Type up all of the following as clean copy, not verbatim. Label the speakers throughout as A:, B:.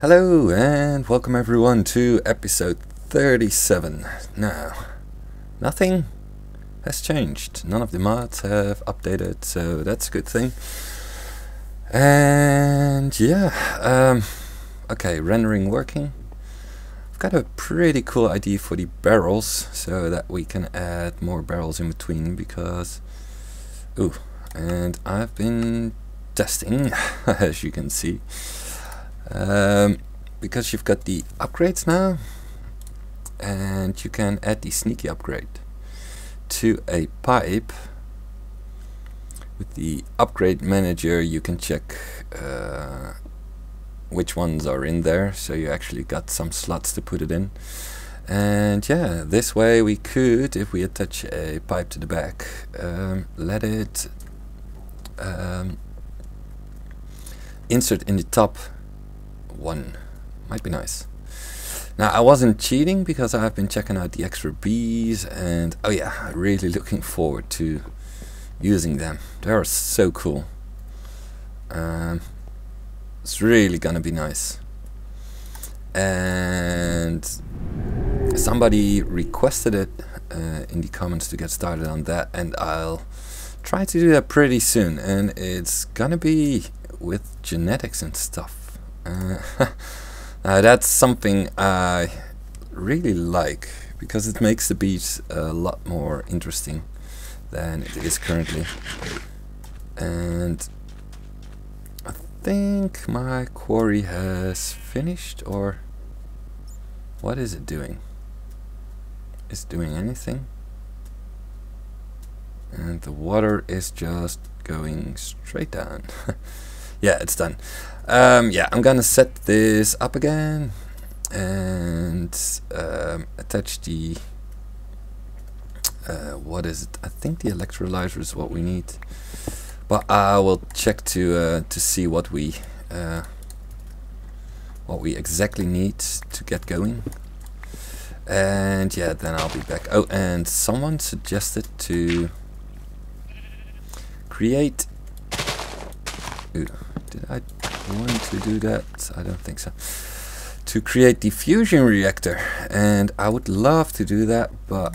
A: Hello and welcome everyone to episode 37. Now, nothing has changed. None of the mods have updated, so that's a good thing. And yeah, okay, rendering working. I've got a pretty cool idea for the barrels, so that we can add more barrels in between because... Ooh, and I've been testing, as you can see. Because you've got the upgrades now, and you can add the sneaky upgrade to a pipe. With the upgrade manager you can check which ones are in there, so you actually got some slots to put it in. And yeah, this way we could, if we attach a pipe to the back, let it insert in the top one. Might be nice. Now, I wasn't cheating because I've been checking out the extra bees, and oh yeah, really looking forward to using them. They are so cool. It's really gonna be nice. And somebody requested it in the comments to get started on that, and I'll try to do that pretty soon. And it's gonna be with genetics and stuff. That's something I really like because it makes the beats a lot more interesting than it is currently. And I think my quarry has finished, or what is it doing? Is it doing anything? And the water is just going straight down. Yeah, it's done. Yeah, I'm gonna set this up again and attach the what is it? I think the electrolyzer is what we need, but I will check to see what we exactly need to get going. And yeah, then I'll be back. Oh, and someone suggested to create. Ooh, did I want to do that? I don't think so. To create the fusion reactor, and I would love to do that, but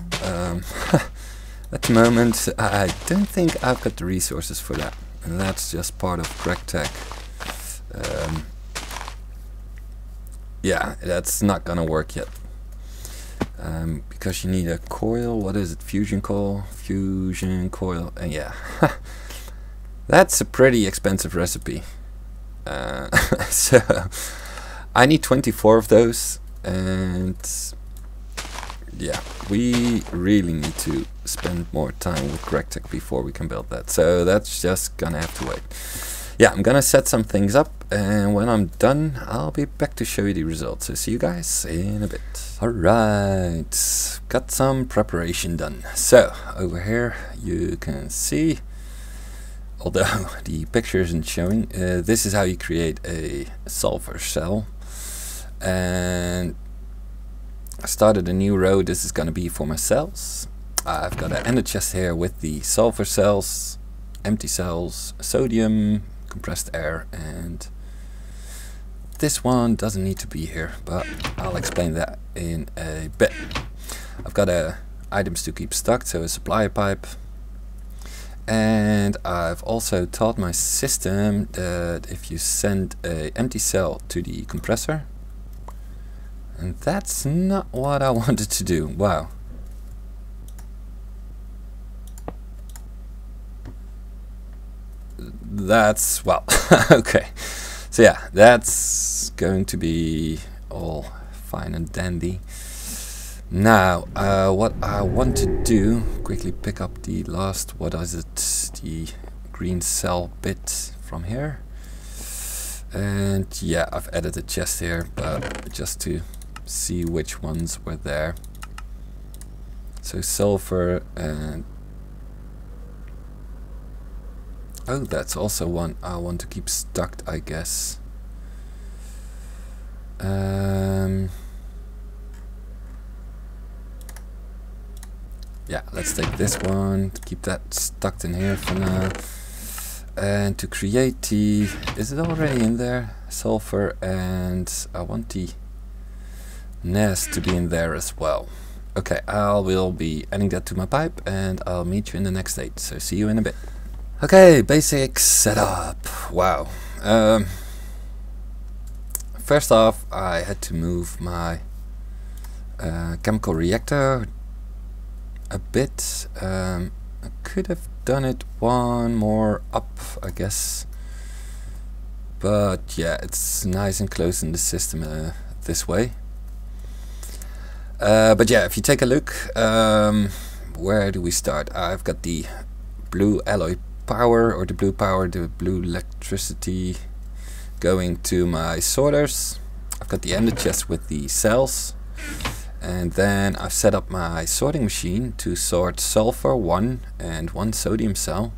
A: at the moment I don't think I've got the resources for that, and that's just part of GregTech. Yeah, that's not gonna work yet, because you need a coil. What is it? Fusion coil, and yeah. That's a pretty expensive recipe. So I need 24 of those, and yeah, we really need to spend more time with GregTech before we can build that. So that's just gonna have to wait. Yeah, I'm gonna set some things up, and when I'm done I'll be back to show you the results. So see you guys in a bit. Alright, got some preparation done. So over here you can see, although the picture isn't showing, this is how you create a sulfur cell. And I started a new row. This is going to be for my cells. I've got an ender chest here with the sulfur cells, empty cells, sodium, compressed air, and this one doesn't need to be here, but I'll explain that in a bit. I've got items to keep stocked, so a supply pipe. And I've also taught my system that if you send an empty cell to the compressor, and that's not what I wanted to do. Wow. That's, well, okay. So yeah, that's going to be all fine and dandy. Now, what I want to do, quickly pick up the last, what is it, the green cell bit from here. And yeah, I've added a chest here, but just to see which ones were there. So sulfur, and oh, that's also one I want to keep stocked, I guess. Yeah, let's take this one, keep that stuck in here for now. And to create the, is it already in there? Sulfur, and I want the NAS to be in there as well. Okay, I will be adding that to my pipe, and I'll meet you in the next stage. So see you in a bit. Okay, basic setup. Wow. First off, I had to move my chemical reactor a bit. I could have done it one more up, I guess. But yeah, it's nice and close in the system this way. But yeah, if you take a look, where do we start? I've got the blue alloy power, or the blue power, the blue electricity going to my sorters. I've got the ender chest with the cells, and then I've set up my sorting machine to sort sulfur 1 and 1 sodium cell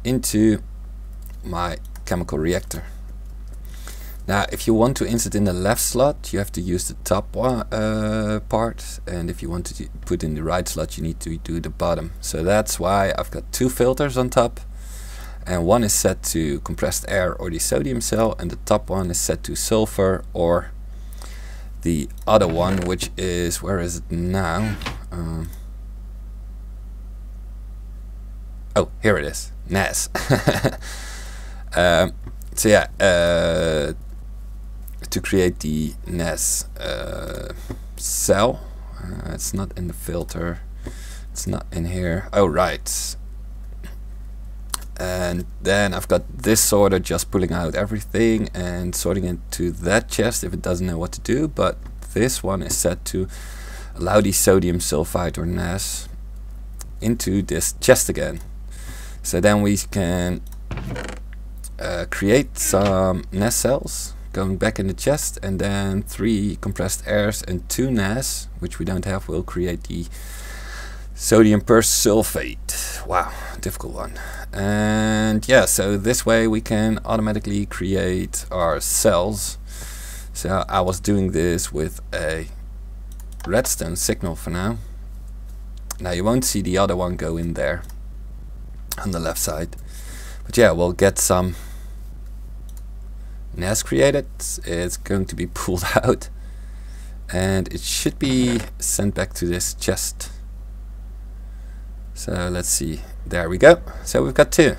A: into my chemical reactor. Now, if you want to insert in the left slot, you have to use the top one, part, and if you want to put in the right slot, you need to do the bottom. So that's why I've got 2 filters on top, and one is set to compressed air or the sodium cell, and the top one is set to sulfur, or the other one, which is, where is it now? Oh, here it is, NAS. So yeah, to create the NAS cell, it's not in the filter, it's not in here. Oh right. And then I've got this sorter just pulling out everything and sorting it to that chest if it doesn't know what to do, but this one is set to allow the sodium sulfide or NAS into this chest again. So then we can create some NAS cells going back in the chest, and then 3 compressed airs and 2 NAS, which we don't have, will create the sodium persulfate. Wow, difficult one. And yeah, so this way we can automatically create our cells. So I was doing this with a redstone signal for now. Now you won't see the other one go in there on the left side, but yeah, we'll get some NAS created. It's going to be pulled out, and it should be sent back to this chest. So let's see, there we go. So we've got 2,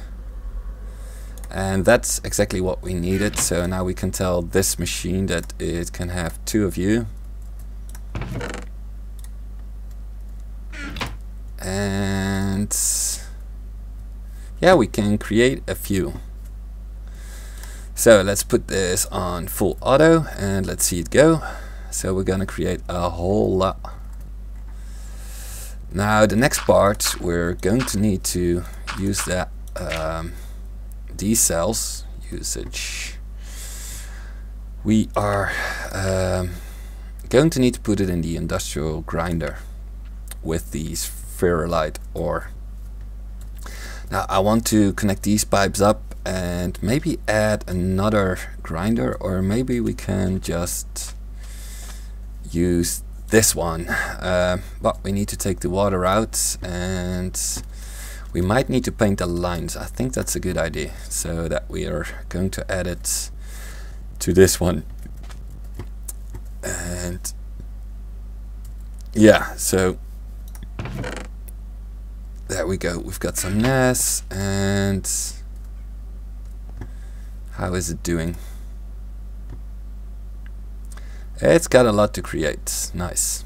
A: and that's exactly what we needed. So now we can tell this machine that it can have 2 of you, and yeah, we can create a few. So let's put this on full auto and let's see it go. So we're gonna create a whole lot. Now the next part, we're going to need to use that these cells usage. We are going to need to put it in the industrial grinder with these ferrolite ore. Now I want to connect these pipes up and maybe add another grinder, or maybe we can just use this one, but we need to take the water out, and we might need to paint the lines. I think that's a good idea, so that we are going to add it to this one. And yeah, so there we go, we've got some NAS. And how is it doing? It's got a lot to create. Nice.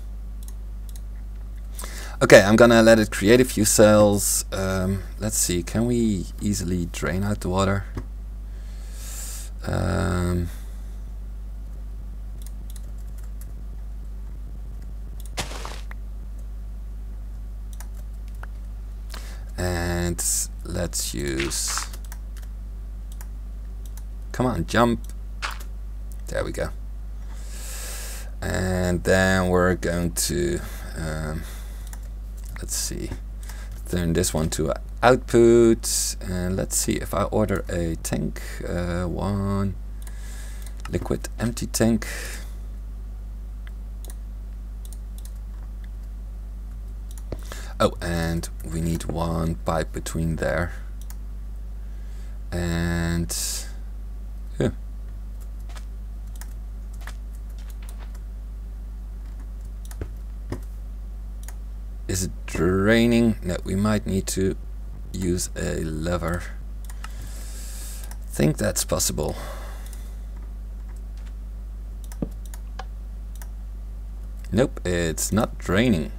A: Okay, I'm gonna let it create a few cells. Let's see, can we easily drain out the water? And let's use, come on, jump. There we go. And then we're going to let's see, turn this one to output, and let's see if I order a tank, 1 liquid empty tank. Oh, and we need 1 pipe between there And yeah. Is it draining? No, we might need to use a lever. I think that's possible. Nope, it's not draining.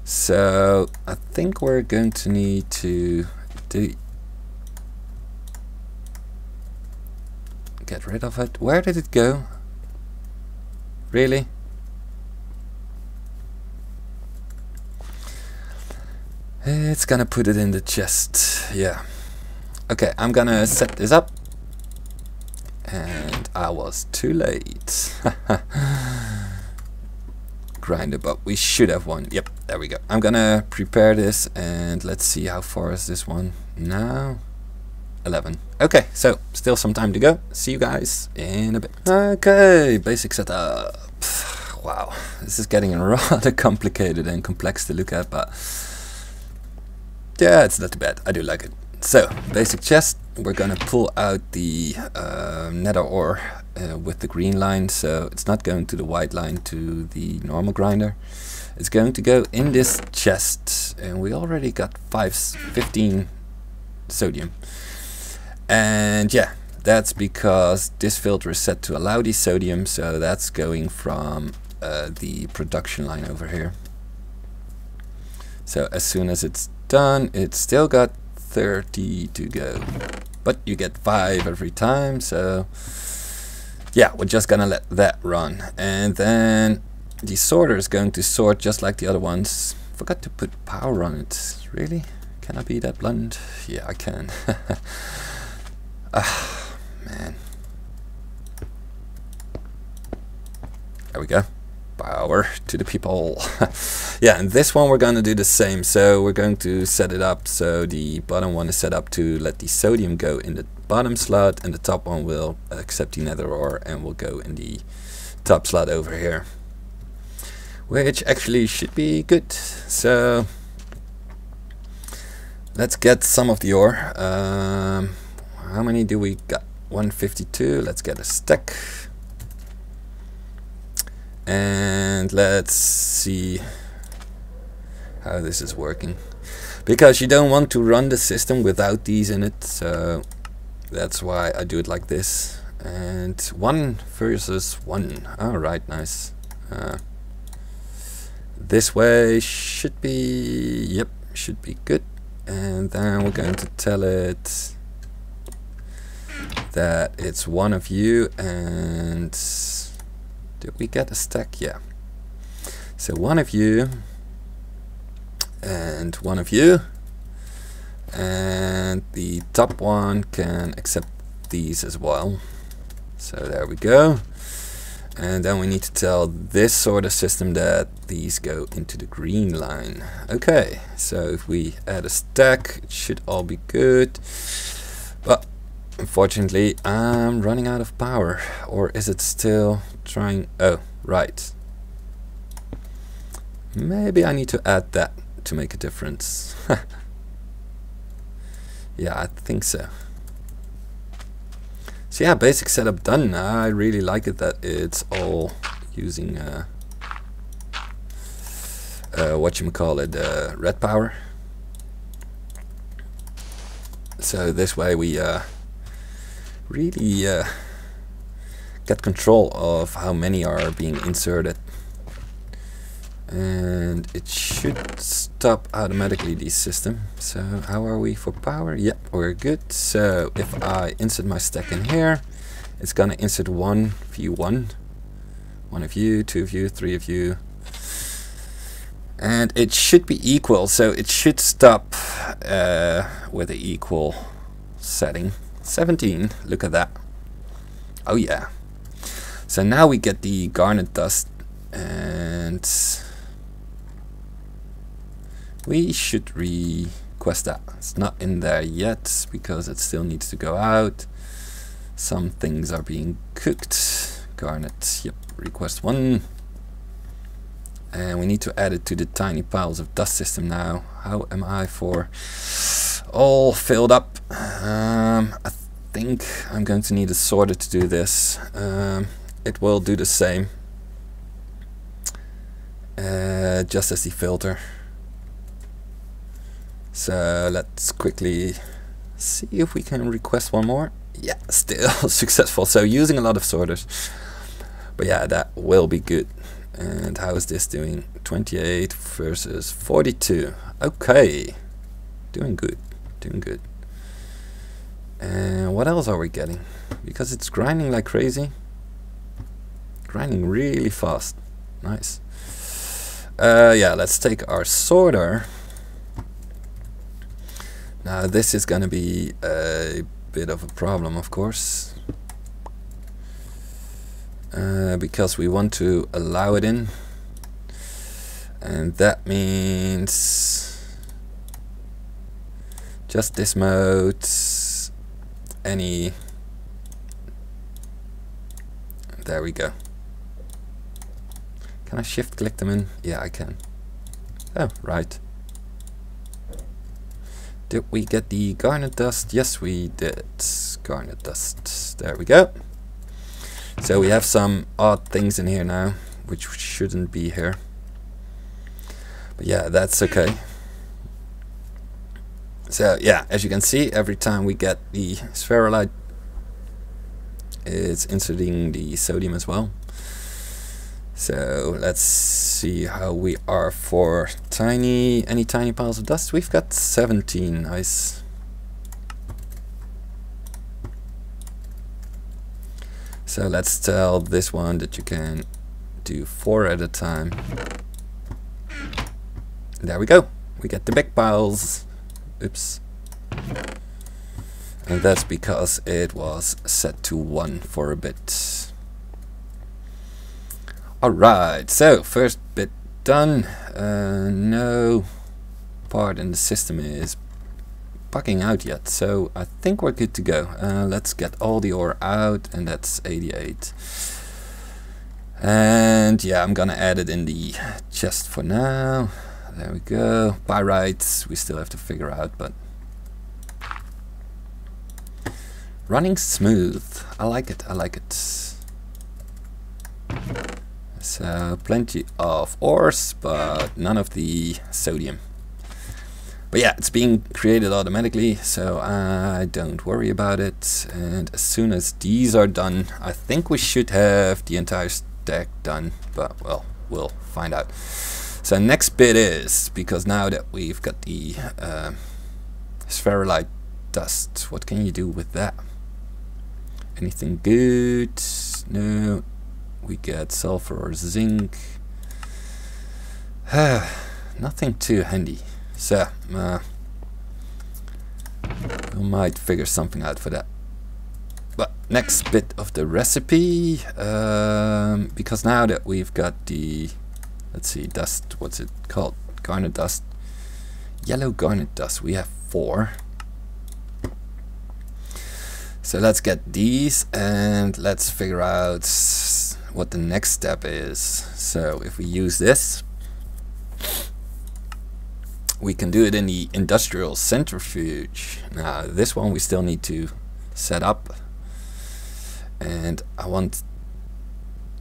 A: So I think we're going to need to get rid of it. Where did it go? Really? It's gonna put it in the chest. Yeah. Okay, I'm gonna set this up. And I was too late. Grinder, but we should have one. Yep, there we go. I'm gonna prepare this and let's see how far is this one now. 11. Okay, so still some time to go. See you guys in a bit. Okay, basic setup. Wow, this is getting rather complicated and complex to look at, but yeah, it's not too bad. I do like it. So, basic chest. We're gonna pull out the nether ore with the green line, so it's not going to the white line to the normal grinder. It's going to go in this chest, and we already got 15 sodium. And yeah, that's because this filter is set to allow the sodium, so that's going from the production line over here. So as soon as it's done, it's still got 30 to go, but you get 5 every time, so yeah, we're just gonna let that run. And then the sorter is going to sort just like the other ones. Forgot to put power on it. Really? Can I be that blunt? Yeah, I can. Ah, man. There we go. Power to the people. Yeah, and this one we're going to do the same. So we're going to set it up so the bottom one is set up to let the sodium go in the bottom slot, and the top one will accept the nether ore and will go in the top slot over here, which actually should be good. So let's get some of the ore. How many do we got? 152. Let's get a stack. And let's see how this is working, because you don't want to run the system without these in it, so that's why I do it like this. And 1 versus 1. Alright, nice. This way should be, yep, should be good. And then we're going to tell it that it's one of you, and did we get a stack? Yeah. So one of you and one of you, and the top one can accept these as well. So there we go. And then we need to tell this sort of system that these go into the green line. Okay, so if we add a stack, it should all be good. But unfortunately, I'm running out of power. Or is it still trying? Oh, right. Maybe I need to add that to make a difference. Yeah, I think so. So yeah, basic setup done. I really like it that it's all using whatchamacallit, red power. So this way we really get control of how many are being inserted. And it should stop automatically the system. So how are we for power? Yep, we're good. So if I insert my stack in here, it's gonna insert one of you, one of you, 2 of you, 3 of you, and it should be equal. So it should stop with the equal setting. 17. Look at that. Oh yeah. So now we get the garnet dust, and we should request that. It's not in there yet because it still needs to go out. Some things are being cooked. Garnet, yep, request 1. and we need to add it to the tiny piles of dust system now. How am I for all filled up? I think I'm going to need a sorter to do this. It will do the same, just as the filter. So let's quickly see if we can request one more. Yeah, still successful. So using a lot of sorters, but yeah, that will be good. And how is this doing? 28 versus 42. Okay, doing good, doing good. And what else are we getting? Because it's grinding like crazy, grinding really fast. Nice. Yeah, let's take our sorter. Now this is gonna be a bit of a problem, of course, because we want to allow it in, and that means just this mode, any, there we go. Can I shift click them in? Yeah, I can. Oh, right. Did we get the garnet dust? Yes, we did. Garnet dust. There we go. So we have some odd things in here now, which shouldn't be here. But yeah, that's okay. So yeah, as you can see, every time we get the spherulite, it's inserting the sodium as well. So let's see how we are for any tiny piles of dust. We've got 17. Nice. So let's tell this one that you can do 4 at a time. There we go. We get the big piles. Oops. And that's because it was set to 1 for a bit. Alright, so first bit done. No part in the system is bugging out yet, so I think we're good to go. Let's get all the ore out, and that's 88. And yeah, I'm gonna add it in the chest for now. There we go. Pyrites, we still have to figure out, but running smooth. I like it, I like it. So plenty of ores, but none of the sodium. But yeah, it's being created automatically, so I don't worry about it. And as soon as these are done, I think we should have the entire stack done, but well, we'll find out. So next bit is, because now that we've got the spherulite dust, what can you do with that? Anything good? No. We get sulfur or zinc. Nothing too handy. So we might figure something out for that. But next bit of the recipe, because now that we've got the, let's see, dust, what's it called? Garnet dust. Yellow garnet dust. We have 4. So let's get these and let's figure out what the next step is. So if we use this, we can do it in the industrial centrifuge. Now this one we still need to set up, and I want,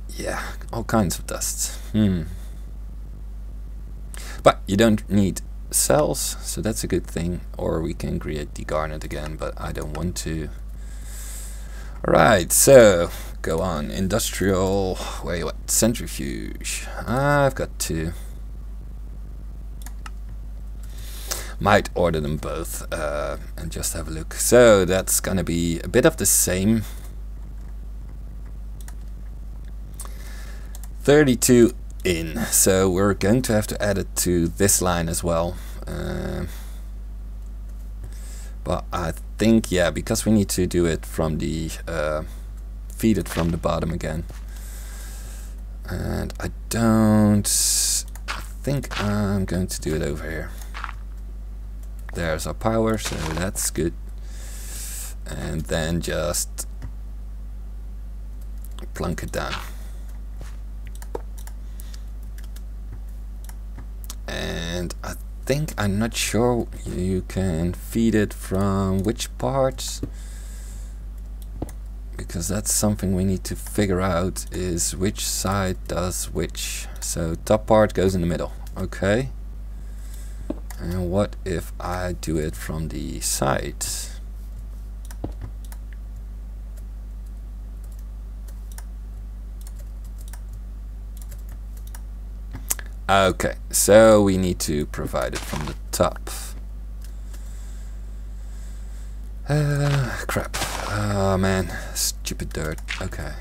A: yeah, all kinds of dust. But you don't need cells, so that's a good thing. Or we can create the garnet again, but I don't want to. Alright, so go on. Industrial, wait, what? Centrifuge. I've got 2. Might order them both and just have a look. So that's gonna be a bit of the same. 32 in. So we're going to have to add it to this line as well. But I think, yeah, because we need to do it from the feed it from the bottom again, and I think I'm going to do it over here. There's our power, so that's good. And then just plunk it down. and I think, I'm not sure, you can feed it from which parts, because that's something we need to figure out, is which side does which. So top part goes in the middle, okay. And what if I do it from the side? Okay, so we need to provide it from the top. Crap. Oh man, stupid dirt. Okay.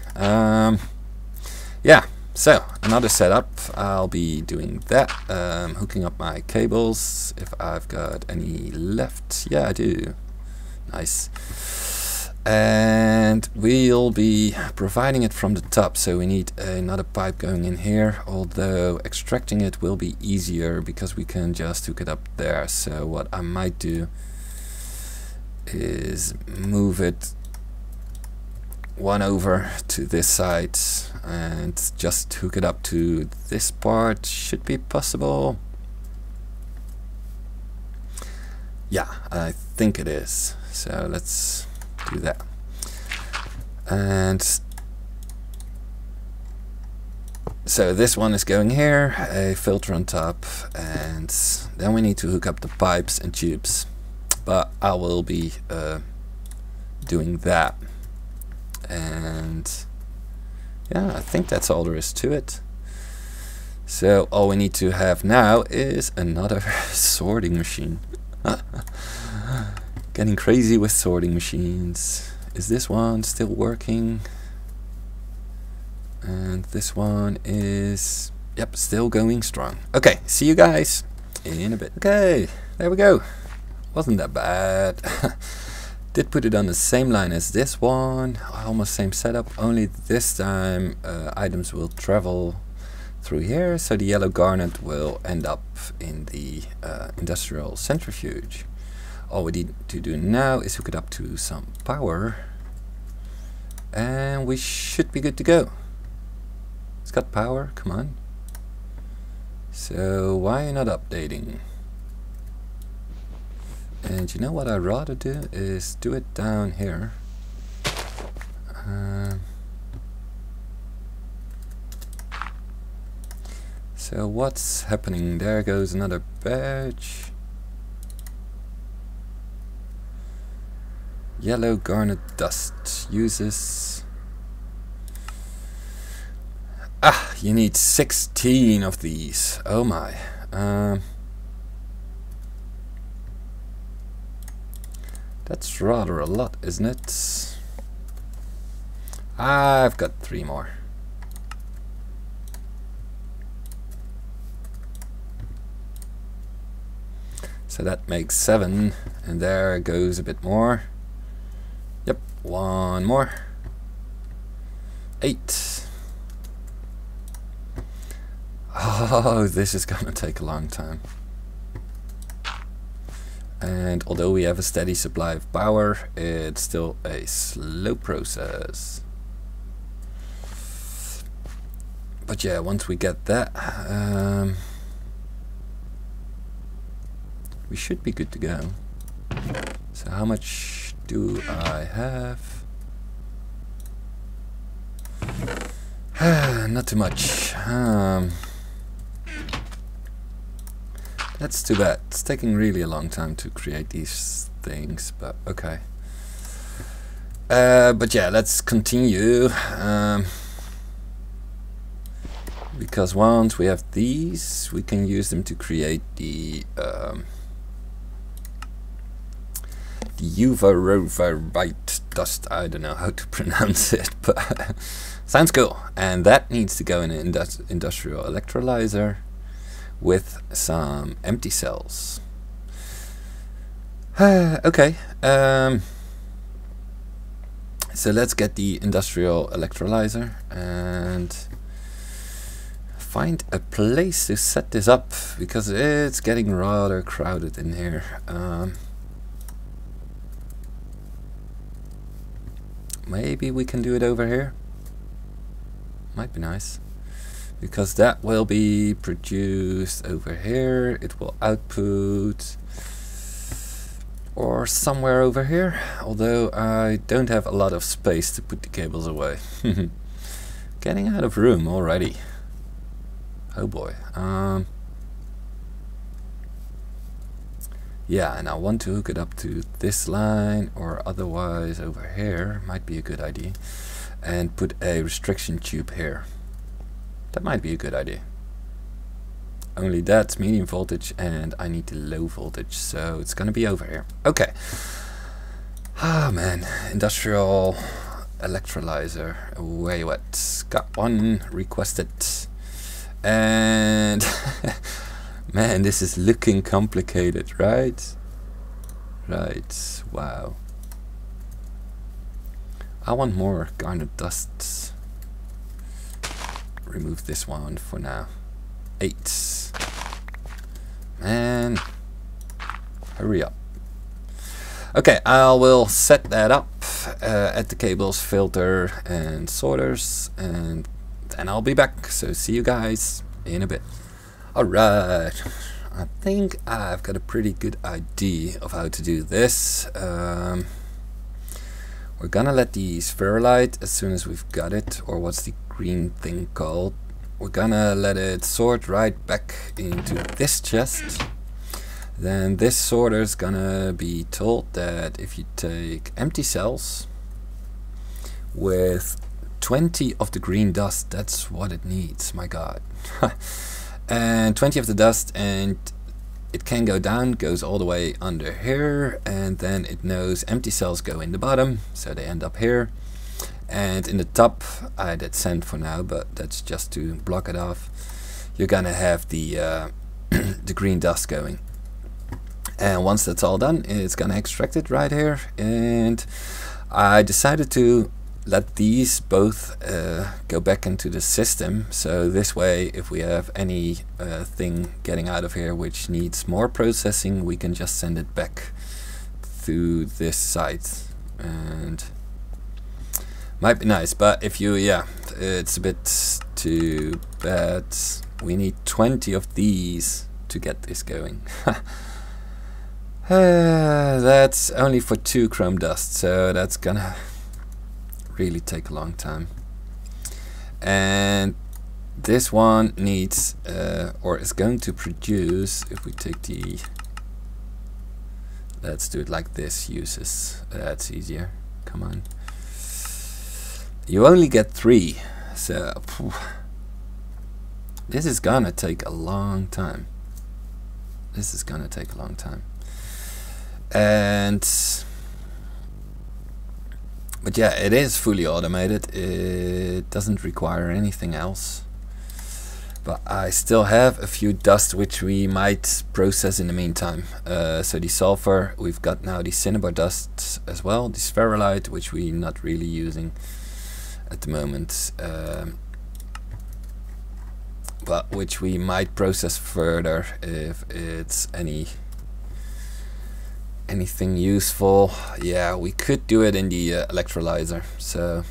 A: Yeah, so another setup. I'll be doing that. Hooking up my cables, if I've got any left. Yeah, I do. Nice. And we'll be providing it from the top, so we need another pipe going in here, although extracting it will be easier because we can just hook it up there. So what I might do is move it one over to this side and just hook it up to this part. Should be possible. Yeah, I think it is. So let's do that. And so this one is going here, a filter on top, and then we need to hook up the pipes and tubes, but I will be doing that. And yeah, I think that's all there is to it. So all we need to have now is another sorting machine. Getting crazy with sorting machines. Is this one still working? And this one is, yep, still going strong. Okay, see you guys in a bit. Okay, there we go. Wasn't that bad. Did put it on the same line as this one, almost same setup, only this time items will travel through here, so the yellow garnet will end up in the industrial centrifuge. All we need to do now is hook it up to some power, and we should be good to go. It's got power, come on. So why are you not updating? And you know what I'd rather do is do it down here. So what's happening? There goes another badge. Yellow garnet dust uses. Ah, you need 16 of these. Oh my. That's rather a lot, isn't it? I've got 3 more. So that makes 7, and there goes a bit more. Yep, 1 more. 8. Oh, this is gonna take a long time. And although we have a steady supply of power, it's still a slow process. But yeah, once we get that, we should be good to go. So how much do I have? Not too much. That's too bad. It's taking really a long time to create these things, but okay. But yeah, let's continue. Because once we have these, we can use them to create the uvarovite dust. I don't know how to pronounce it, but sounds cool. And that needs to go in an industrial electrolyzer with some empty cells. Okay, so let's get the industrial electrolyzer and find a place to set this up, because it's getting rather crowded in here. Maybe we can do it over here. Might be nice. because that will be produced over here. It will output or somewhere over here, although I don't have a lot of space to put the cables away. Getting out of room already. Oh boy. Yeah, and I want to hook it up to this line, or otherwise over here might be a good idea, and put a restriction tube here. That might be a good idea. Only that's medium voltage and I need the low voltage, so it's gonna be over here. Okay. Ah man, industrial electrolyzer, way wet. Got one requested. And man, this is looking complicated, right? Right, wow. I want more garnet dust. Remove this one for now. 8. Man, hurry up. Okay, I will set that up, add the cables, filter and sorters, and then I'll be back. So see you guys in a bit. Alright, I think I've got a pretty good idea of how to do this. We're gonna let the spherulite, as soon as we've got it, or what's the green thing called, we're gonna let it sort right back into this chest. Then this sorter is gonna be told that if you take empty cells with 20 of the green dust, that's what it needs, my god. And 20 of the dust, and it can go down, goes all the way under here, and then it knows empty cells go in the bottom, so they end up here. And in the top, I did sand for now, but that's just to block it off. You're gonna have the the green dust going. And once that's all done, it's gonna extract it right here. And I decided to let these both go back into the system, so this way if we have any thing getting out of here which needs more processing, we can just send it back through this site. And might be nice, but if you, yeah, it's a bit too bad. We need 20 of these to get this going. That's only for 2 chrome dust, so that's gonna really take a long time. And this one needs, or is going to produce, if we take the, let's do it like this, uses, that's easier, come on. You only get 3, so phew, this is gonna take a long time. This is gonna take a long time. And but yeah, it is fully automated. It doesn't require anything else. But I still have a few dust which we might process in the meantime. So the sulfur, we've got now the cinnabar dust as well, the spherulite, which we're not really using at the moment, but which we might process further if it's anything useful. Yeah, we could do it in the electrolyzer, so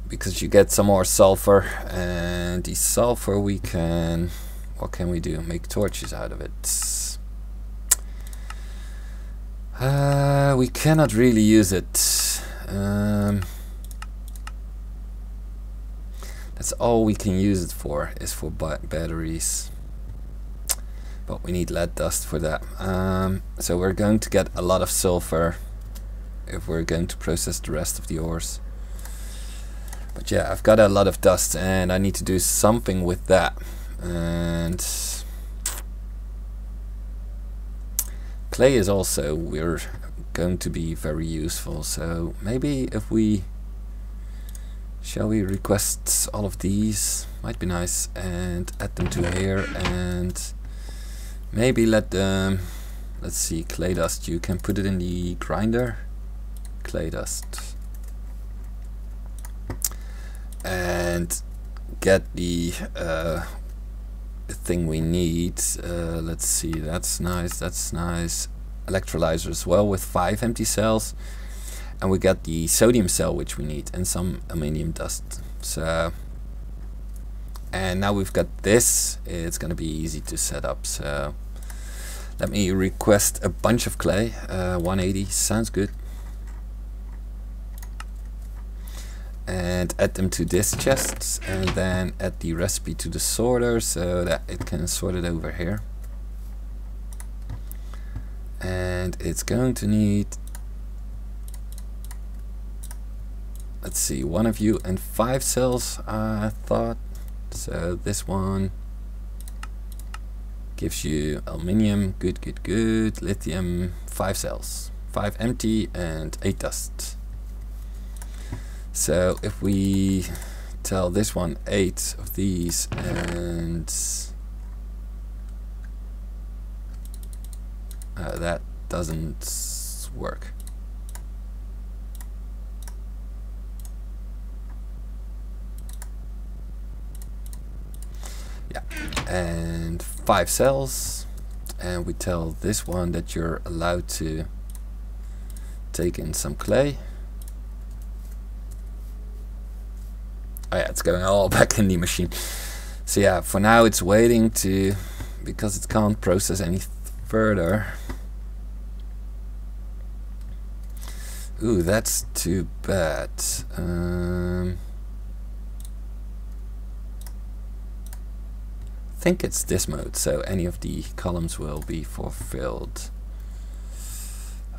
A: because you get some more sulfur, and the sulfur we can, what can we do? Make torches out of it. We cannot really use it. That's all we can use it for, is for batteries, but we need lead dust for that. So we're going to get a lot of sulfur if we're going to process the rest of the ores. But yeah, I've got a lot of dust and I need to do something with that. And clay is also, we're going to be very useful. So maybe if we, shall we request all of these? Might be nice, and add them to here, and maybe let them, let's see, clay dust, you can put it in the grinder. Clay dust. And get the thing we need. Let's see, that's nice, that's nice. Electrolyzer as well with 5 empty cells. And we got the sodium cell which we need, and some aluminium dust. So And now we've got this, it's gonna be easy to set up. So let me request a bunch of clay. 180 sounds good. And add them to this chest, and then add the recipe to the sorter so that it can sort it over here. And it's going to need, let's see, 1 of you and 5 cells, I thought. So this one gives you aluminium, good, good, good. Lithium, 5 cells, 5 empty and 8 dust. So if we tell this one 8 of these, and that doesn't work. Yeah, and 5 cells, and we tell this one that you're allowed to take in some clay. Oh yeah, it's going all back in the machine. So yeah, for now it's waiting to, because it can't process any further. Ooh, that's too bad. I think it's this mode, so any of the columns will be fulfilled.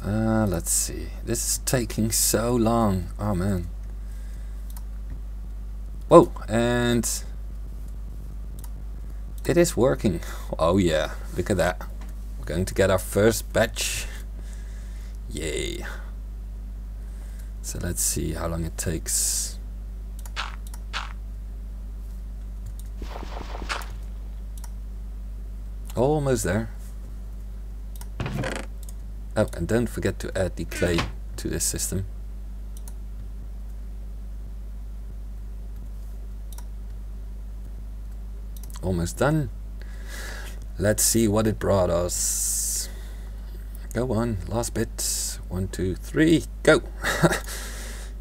A: Let's see. This is taking so long. Oh man. Whoa, and it is working. Oh yeah, look at that. We're going to get our first batch. Yay. So let's see how long it takes. Almost there. Oh, and don't forget to add the clay to this system. Almost done. Let's see what it brought us. Go on, last bit. 1, 2, 3, go.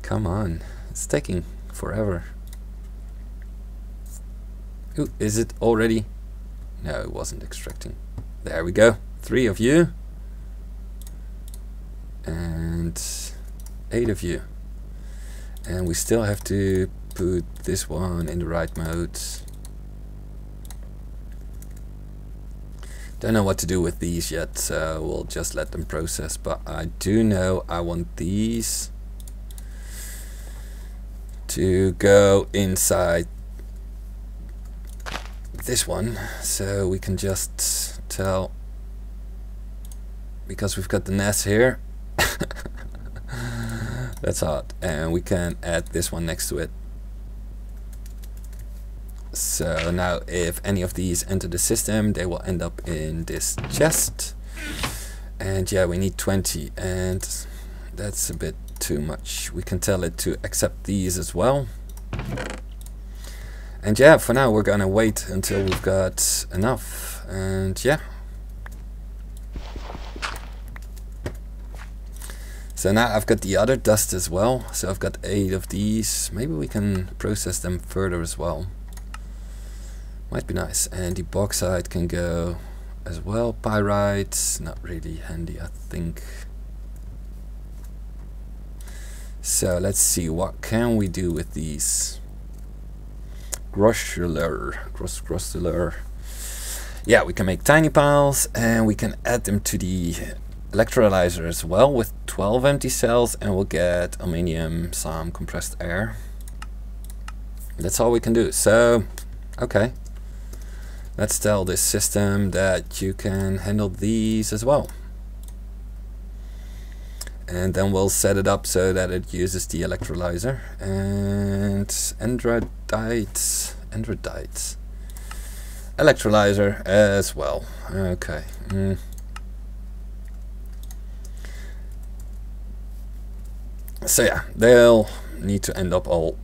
A: Come on, it's taking forever. Ooh, is it already? No, it wasn't extracting. There we go. 3 of you and 8 of you, and we still have to put this one in the right mode. Don't know what to do with these yet, so we'll just let them process, but I do know I want these to go inside this one, so we can just tell, because we've got the nest here. That's hot, and we can add this one next to it. So now if any of these enter the system, they will end up in this chest. And yeah, we need 20, and that's a bit too much. We can tell it to accept these as well. And yeah, for now we're gonna wait until we've got enough. And yeah. So now I've got the other dust as well. So I've got 8 of these. Maybe we can process them further as well. Might be nice. And the bauxite can go as well. Pyrite, not really handy, I think. So let's see, what can we do with these? Grossular. Yeah, we can make tiny piles, and we can add them to the electrolyzer as well with 12 empty cells, and we'll get aluminium, some compressed air. That's all we can do. So, okay. Let's tell this system that you can handle these as well. And then we'll set it up so that it uses the electrolyzer. And andradite electrolyzer as well. Okay. So yeah, they'll need to end up all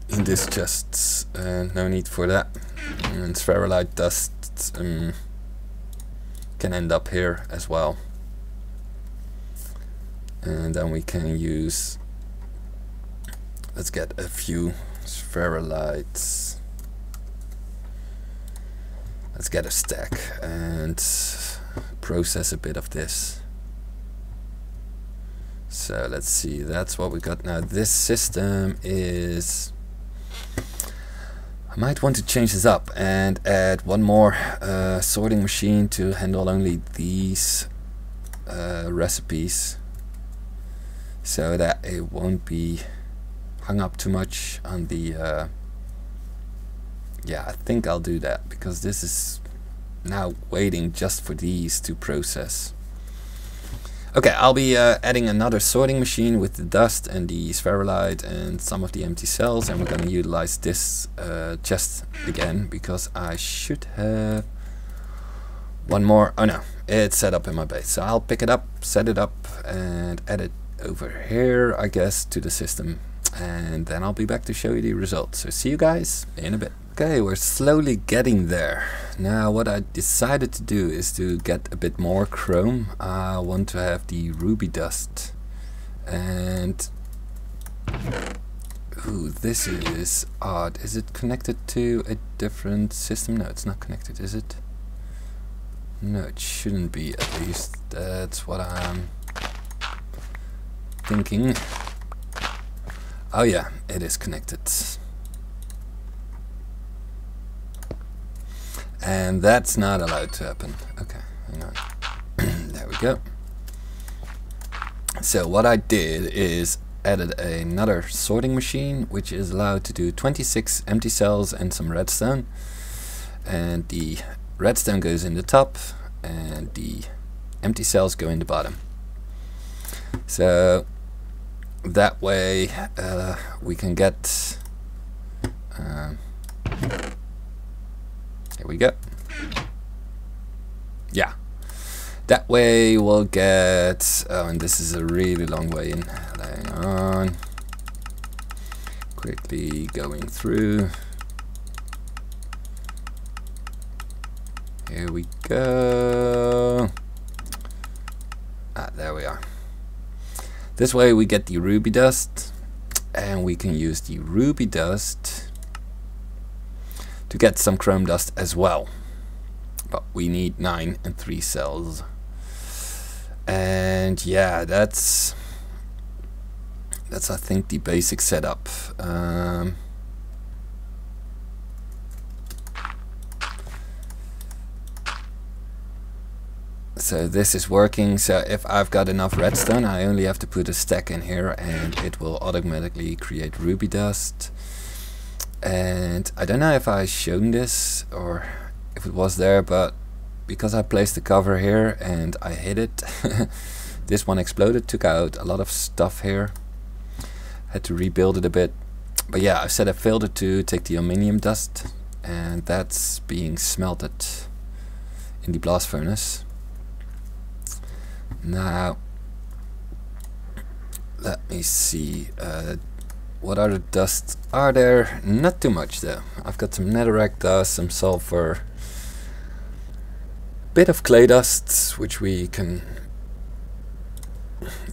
A: in this chest, and no need for that. And spherolite dust can end up here as well. And then we can use, let's get a few spherolites. Let's get a stack and process a bit of this. So let's see, that's what we got now. This system is, I might want to change this up and add one more sorting machine to handle only these recipes, so that it won't be hung up too much on the yeah, I think I'll do that, because this is now waiting just for these to process. Okay, I'll be adding another sorting machine with the dust and the spherulite and some of the empty cells, and we're going to utilize this chest again, because I should have one more. Oh no, it's set up in my base, so I'll pick it up, set it up, and add it over here, I guess, to the system, and then I'll be back to show you the results. So see you guys in a bit. Okay, we're slowly getting there. Now what I decided to do is to get a bit more chrome. I want to have the ruby dust, and ooh, this is odd. Is it connected to a different system? No, it's not connected, is it? No, it shouldn't be, at least. That's what I'm thinking. Oh yeah, it is connected. And that's not allowed to happen. Okay, hang on. There we go. So what I did is added another sorting machine, which is allowed to do 26 empty cells and some redstone. And the redstone goes in the top, and the empty cells go in the bottom. So that way we can get here we go. Yeah, that way we'll get, oh, and this is a really long way in. Hang on, quickly going through. Here we go. Ah, there we are. This way we get the ruby dust, and we can use the ruby dust to get some chrome dust as well. But we need 9 and 3 cells. And yeah, that's I think the basic setup. So this is working. So if I've got enough redstone, I only have to put a stack in here, and it will automatically create ruby dust. And I don't know if I shown this or if it was there, but because I placed the cover here and I hit it, this one exploded, took out a lot of stuff here. Had to rebuild it a bit. But yeah, I set a filter to take the aluminium dust, and that's being smelted in the blast furnace. Now, let me see. What other dusts are there? Not too much though. I've got some netherrack dust, some sulfur, bit of clay dust, which we can,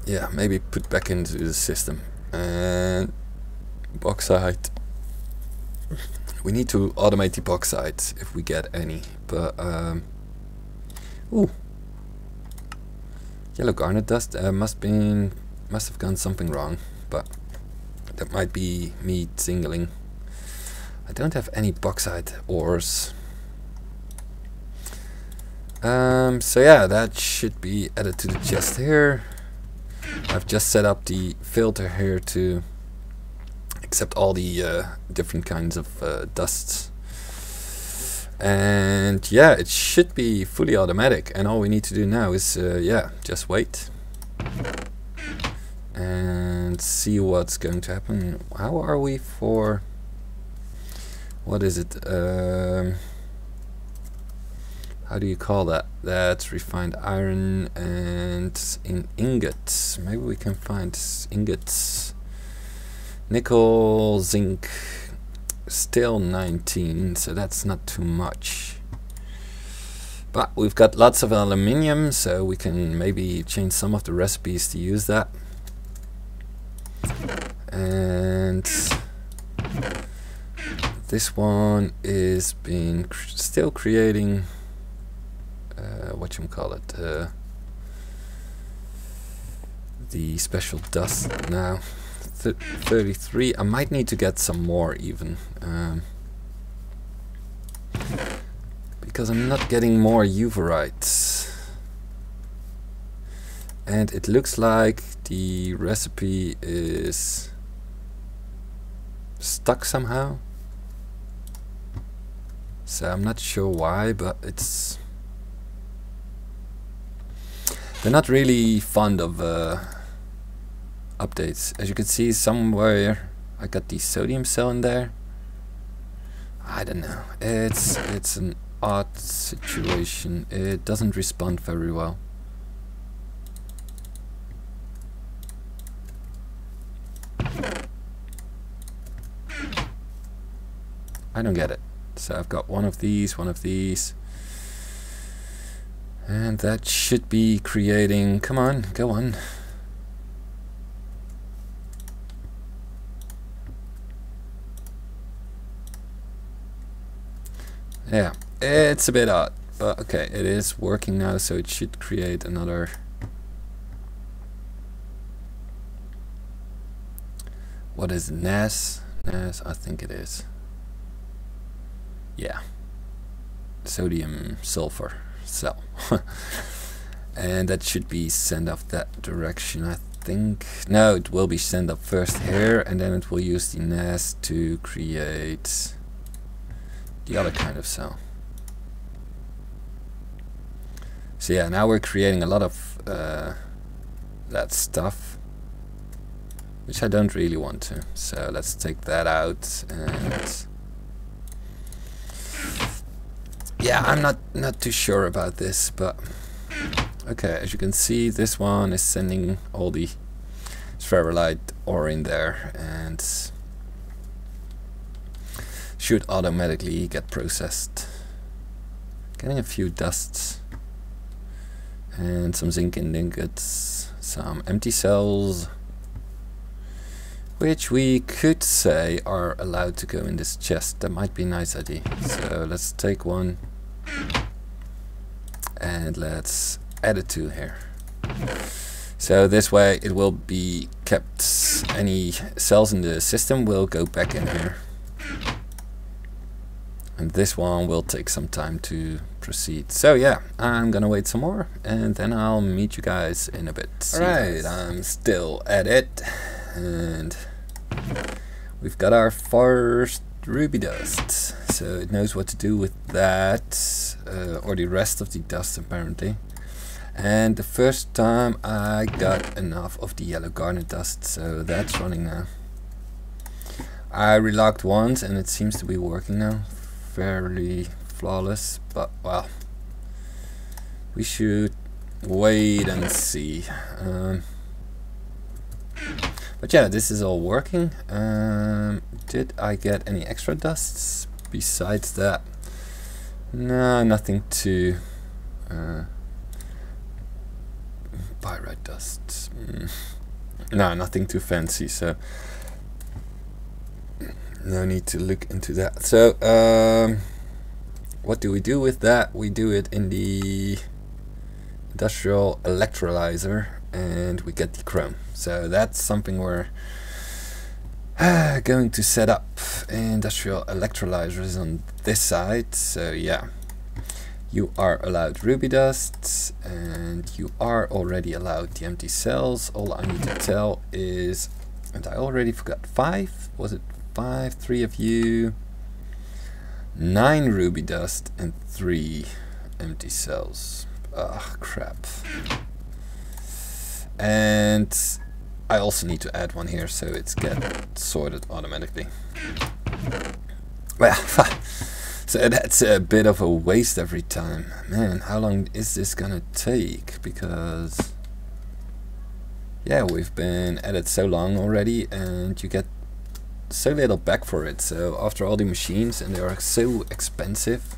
A: yeah, maybe put back into the system, and bauxite. We need to automate the bauxite if we get any, but ooh, yellow garnet dust. Must have gone something wrong, but that might be me singling. I don't have any bauxite ores. So yeah, that should be added to the chest here. I've just set up the filter here to accept all the different kinds of dusts. And yeah, it should be fully automatic, and all we need to do now is yeah, just wait and see what's going to happen. How are we for, what is it, how do you call that? That's refined iron and in ingots. Maybe we can find ingots. Nickel, zinc, still 19, so that's not too much. But we've got lots of aluminium, so we can maybe change some of the recipes to use that. And this one is still creating whatchamacallit, the special dust now. 33. I might need to get some more even, because I'm not getting more uvarites, and it looks like the recipe is stuck somehow. So I'm not sure why, but they're not really fond of updates. As you can see, somewhere I got the sodium cell in there. I don't know. It's an odd situation. It doesn't respond very well. I don't get it. So I've got one of these, and that should be creating. Come on, go on. Yeah, it's a bit odd, but okay, it is working now, so it should create another. What is NAS? NAS, I think it is. Yeah, sodium sulfur cell. And that should be sent off that direction, I think. No, it will be sent up first here, and then it will use the NAS to create the other kind of cell. So yeah, now we're creating a lot of that stuff, which I don't really want to. So let's take that out. And yeah, I'm not too sure about this, but okay, as you can see, this one is sending all the spherulite ore in there and should automatically get processed. Getting a few dusts and some zinc ingots, some empty cells, which we could say are allowed to go in this chest. That might be a nice idea. So let's take one and let's add it to here. So this way it will be kept. Any cells in the system will go back in here. And this one will take some time to proceed. So yeah, I'm gonna wait some more and then I'll meet you guys in a bit. Alright, I'm still at it. And we've got our first ruby dust, so it knows what to do with that, or the rest of the dust apparently. And the first time I got enough of the yellow garnet dust, so that's running now. I relogged once and it seems to be working now, fairly flawless, but well, we should wait and see. But yeah, this is all working. Did I get any extra dusts besides that? No, nothing to pyrite dust. No, nothing too fancy, so no need to look into that. So what do we do with that? We do it in the industrial electrolyzer and we get the chrome. So that's something we're going to set up. Industrial electrolyzers on this side. So yeah, you are allowed ruby dust and you are already allowed the empty cells. All I need to tell is, and I already forgot, 5? Was it 5? 3 of you, 9 ruby dust and 3 empty cells. Ah, crap. And I also need to add one here so it's get sorted automatically. Well, so that's a bit of a waste every time. Man, how long is this gonna take? Because yeah, we've been at it so long already and you get so little back for it. So after all the machines, and they are so expensive.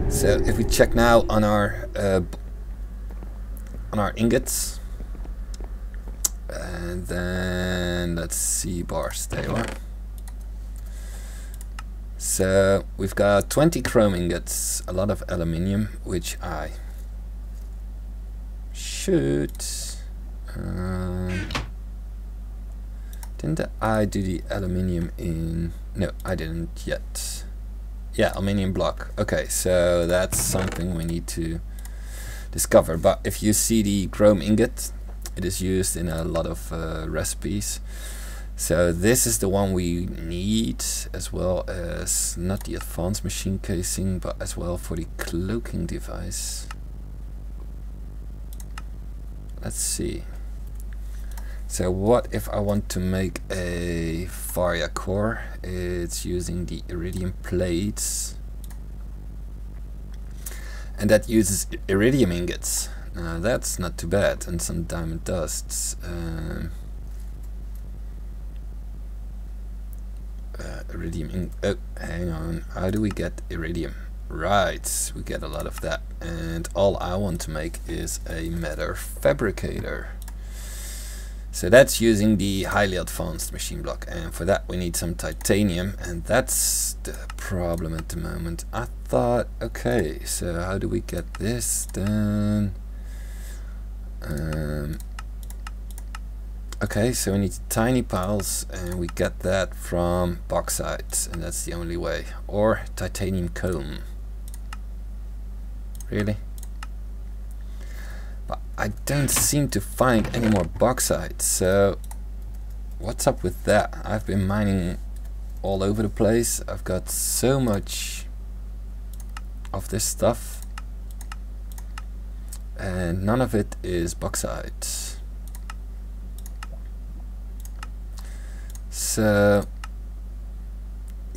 A: So if we check now on our ingots, and then let's see, bars, there you are. So we've got 20 chrome ingots, a lot of aluminium, which I should... didn't I do the aluminium in... No, I didn't yet. Yeah, aluminium block. Okay, so that's something we need to discover. But if you see the chrome ingot, it is used in a lot of recipes. So this is the one we need, as well as not the advanced machine casing, but as well for the cloaking device. Let's see. So what if I want to make a Varia core? It's using the iridium plates, and that uses iridium ingots. Now that's not too bad, and some diamond dusts. Iridium oh, hang on. How do we get iridium? Right, we get a lot of that, and all I want to make is a Matter Fabricator. So that's using the highly advanced machine block, and for that we need some titanium, and that's the problem at the moment. I thought, okay, so how do we get this done? Okay, so we need tiny piles, and we get that from bauxite, and that's the only way. Or titanium comb. Really? But I don't seem to find any more bauxite, so what's up with that? I've been mining all over the place. I've got so much of this stuff, and none of it is bauxite. So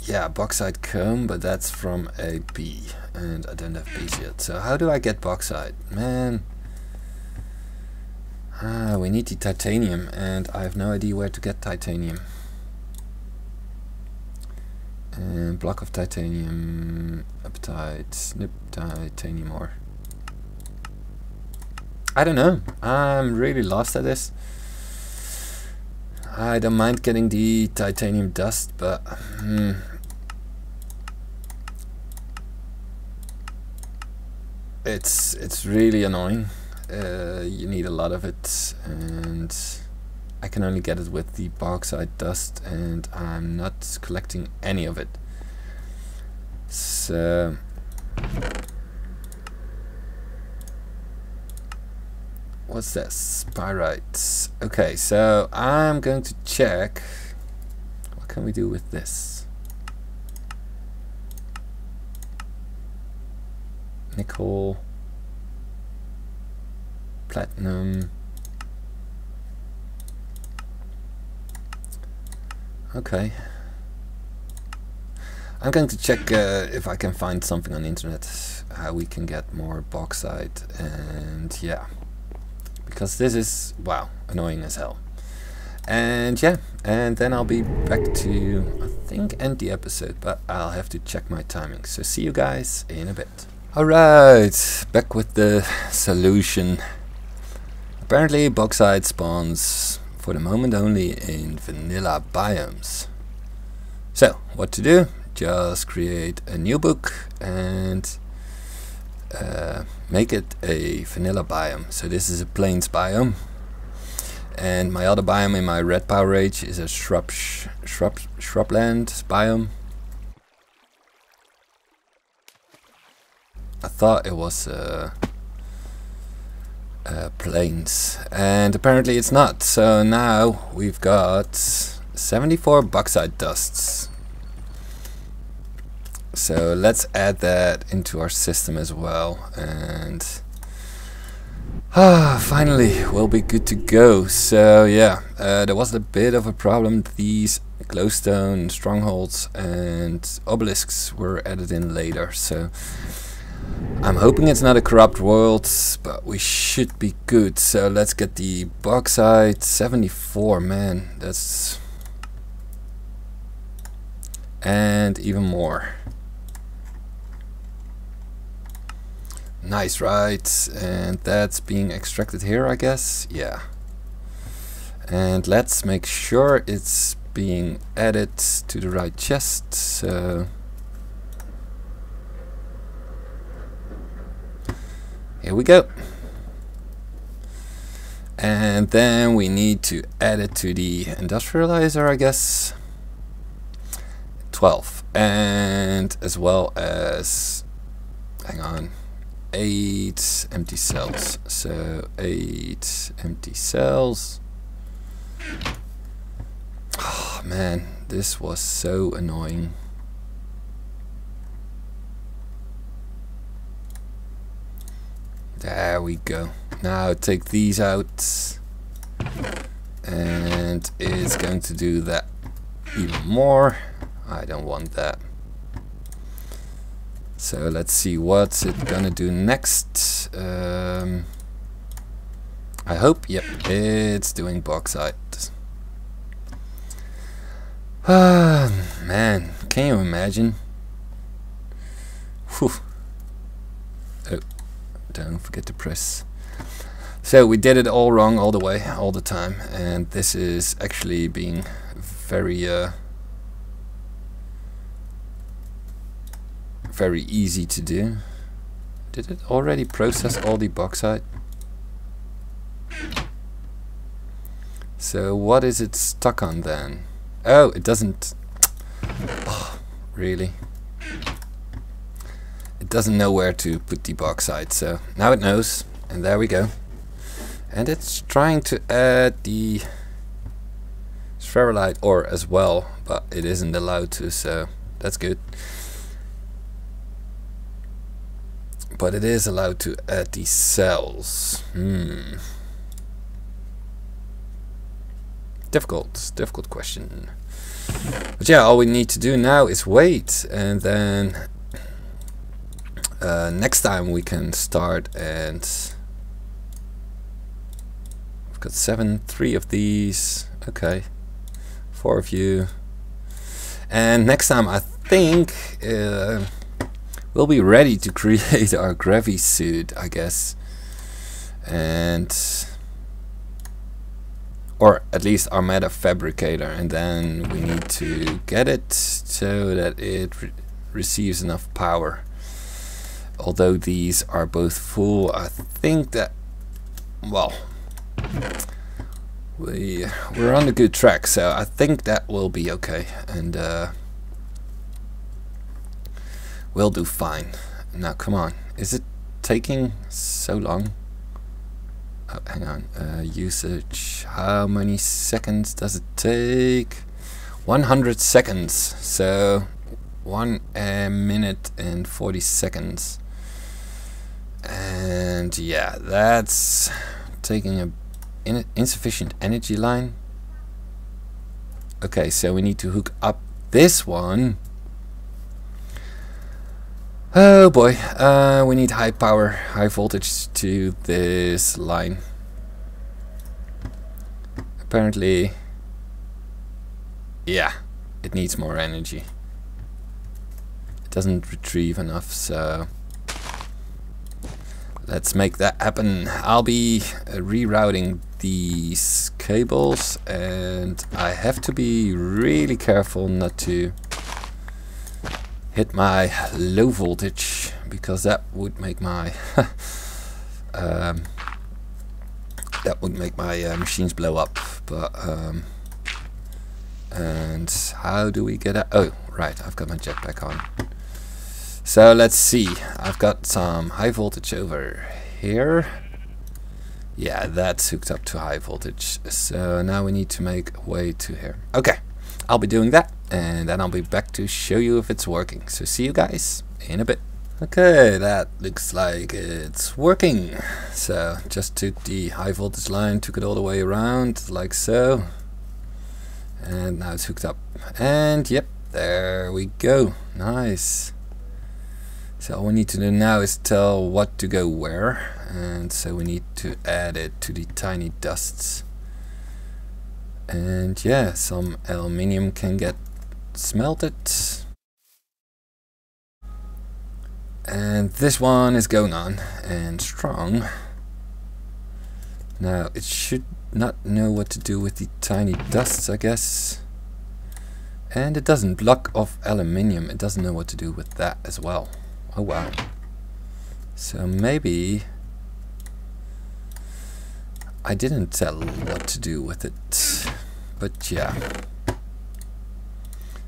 A: yeah, bauxite comb, but that's from a bee, and I don't have bees yet. So how do I get bauxite? Man, we need the titanium, and I have no idea where to get titanium. And block of titanium, apatite, nope, titanium ore. I don't know, I'm really lost at this. I don't mind getting the titanium dust, but it's really annoying. You need a lot of it, and I can only get it with the bauxite dust, and I'm not collecting any of it. So what's this? Pyrite. Okay, so I'm going to check what can we do with this. Nickel, platinum. Okay, I'm going to check if I can find something on the internet, how we can get more bauxite, and yeah, because this is, wow, annoying as hell. And yeah, and then I'll be back to, I think, end the episode, but I'll have to check my timing. So see you guys in a bit. Alright, back with the solution. Apparently bauxite spawns for the moment only in vanilla biomes. So what to do? Just create a new book and make it a vanilla biome. So this is a plains biome, and my other biome in my red power age is a shrubland biome. I thought it was plains, and apparently it's not. So now we've got 74 bauxite dusts. So let's add that into our system as well, and finally we'll be good to go. So yeah, there was a bit of a problem. These glowstone strongholds and obelisks were added in later, so I'm hoping it's not a corrupt world, but we should be good. So let's get the bauxite. 74, man, that's, and even more. Nice, right? And that's being extracted here, I guess. Yeah. And let's make sure it's being added to the right chest. So Here we go. And then we need to add it to the industrializer, I guess. 12. And as well as, hang on, 8 empty cells. So 8 empty cells. Oh man, this was so annoying. There we go. Now take these out, and it's going to do that even more. I don't want that. So let's see what's it gonna do next. I hope, yep, it's doing bauxite. Ah, man, can you imagine? Whew. Oh, don't forget to press. So we did it all wrong all the way, all the time, and this is actually being very very easy to do. Did it already process all the bauxite? So what is it stuck on then? Oh, it doesn't. Oh, really? It doesn't know where to put the bauxite, so now it knows, and there we go. And it's trying to add the spherulite ore as well, but it isn't allowed to, so that's good. But it is allowed to add these cells. Difficult question. But yeah, all we need to do now is wait, and then next time we can start. And we've got 3 of these. Okay, 4 of you. And next time I think we'll be ready to create our gravity suit, I guess, and or at least our Matter Fabricator, and then we need to get it so that it receives enough power. Although these are both full, I think that, well, we're on a good track, so I think that will be okay, and we'll do fine. Now come on, is it taking so long? Oh, hang on, usage, how many seconds does it take? 100 seconds, so 1 minute and 40 seconds. And yeah, that's taking a insufficient energy line. Okay, so we need to hook up this one. Oh boy, we need high power, high voltage to this line. Apparently, yeah, it needs more energy. It doesn't retrieve enough, so let's make that happen. I'll be rerouting these cables, and I have to be really careful not to hit my low voltage, because that would make my machines blow up. But and how do we get out? Oh right, I've got my jetpack on. So let's see, I've got some high voltage over here. Yeah, that's hooked up to high voltage, so now we need to make a way to here. Okay, I'll be doing that, and then I'll be back to show you if it's working. So see you guys in a bit. Okay, that looks like it's working. So just took the high voltage line, took it all the way around like so, and now it's hooked up, and yep, there we go. Nice. So all we need to do now is tell what to go where, and so we need to add it to the tiny dusts. And yeah, some aluminium can get smelted. And this one is going on and strong. Now it should not know what to do with the tiny dusts, I guess. And it doesn't. Block of aluminium, it doesn't know what to do with that as well. Oh wow. So maybe I didn't tell what to do with it, but yeah.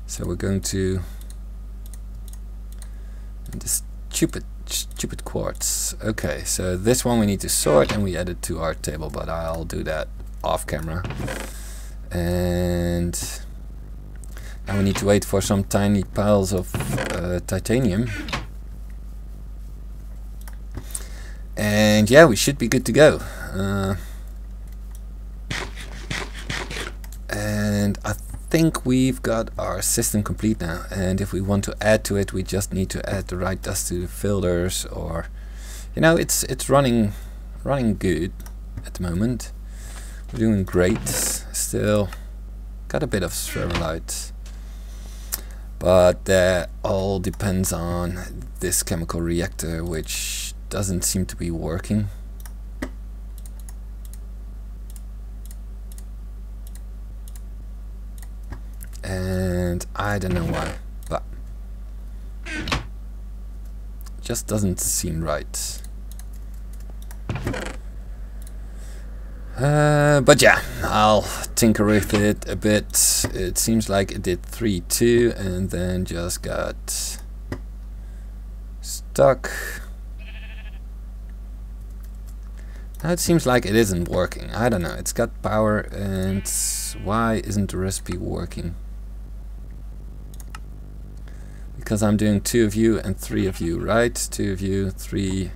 A: So we're going to this stupid quartz. Okay, so this one we need to sort and we add it to our table, but I'll do that off camera. And now we need to wait for some tiny piles of titanium. And yeah, we should be good to go. And I think we've got our system complete now, and if we want to add to it, we just need to add the right dust to the filters, or you know, it's running good at the moment. We're doing great. Still got a bit of Strelite, but that all depends on this chemical reactor, which doesn't seem to be working. And I don't know why, but just doesn't seem right. But yeah, I'll tinker with it a bit. It seems like it did 3-2 and then just got stuck. Now it seems like it isn't working. I don't know, it's got power, and why isn't the recipe working? Because I'm doing 2 of you and 3 of you, right? 2 of you, 3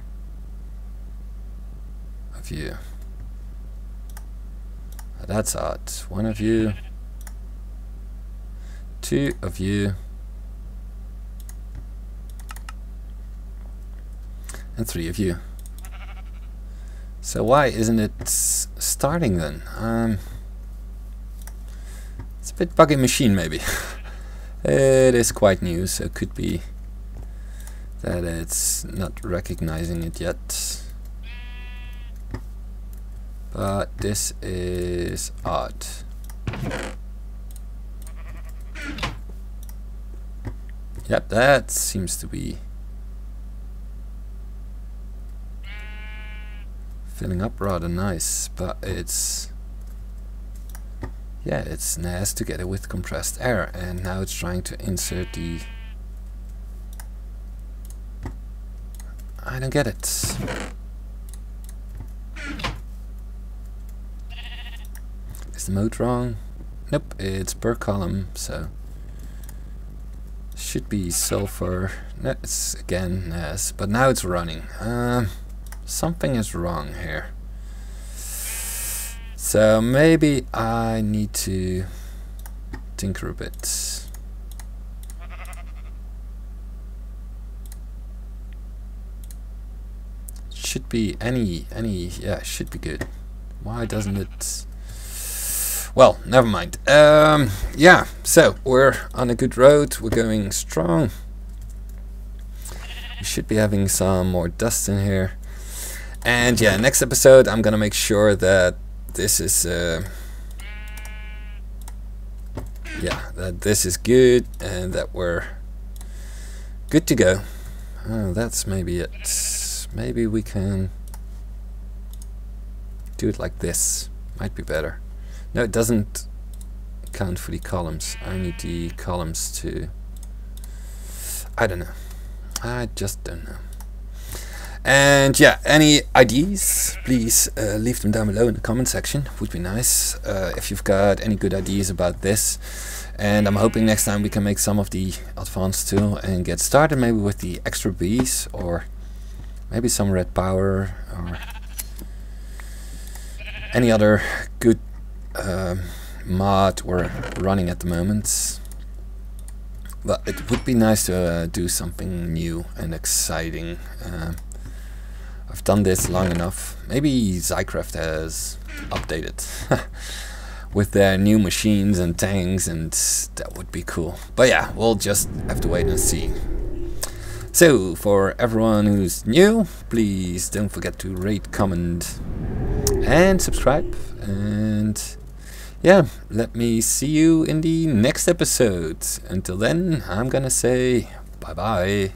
A: of you. That's odd. 1 of you, 2 of you, and 3 of you. So why isn't it starting then? It's a bit buggy machine maybe. It is quite new, so it could be that it's not recognizing it yet. But this is odd. Yep, that seems to be filling up rather nice, but it's, yeah, it's NAS together with compressed air, and now it's trying to insert the, I don't get it. Is the mode wrong? Nope, it's per column, so should be sulfur. No, it's again NAS, but now it's running. Something is wrong here. So maybe I need to tinker a bit. Should be yeah, should be good. Why doesn't it? Well, never mind. Yeah, so we're on a good road. We're going strong. We should be having some more dust in here. And yeah, next episode I'm gonna make sure that this is yeah, that this is good and that we're good to go. Oh, that's maybe it. Maybe we can do it like this. Might be better. No, it doesn't count for the columns. I need the columns to, I don't know. I just don't know. And yeah, any ideas, please leave them down below in the comment section. Would be nice if you've got any good ideas about this. And I'm hoping next time we can make some of the advanced too and get started maybe with the extra bees, or maybe some red power, or any other good mod we're running at the moment. But it would be nice to do something new and exciting. I've done this long enough. Maybe Zycraft has updated with their new machines and tanks, and that would be cool. But yeah, we'll just have to wait and see. So for everyone who's new, please don't forget to rate, comment and subscribe. And yeah, let me see you in the next episode. Until then, I'm gonna say bye bye.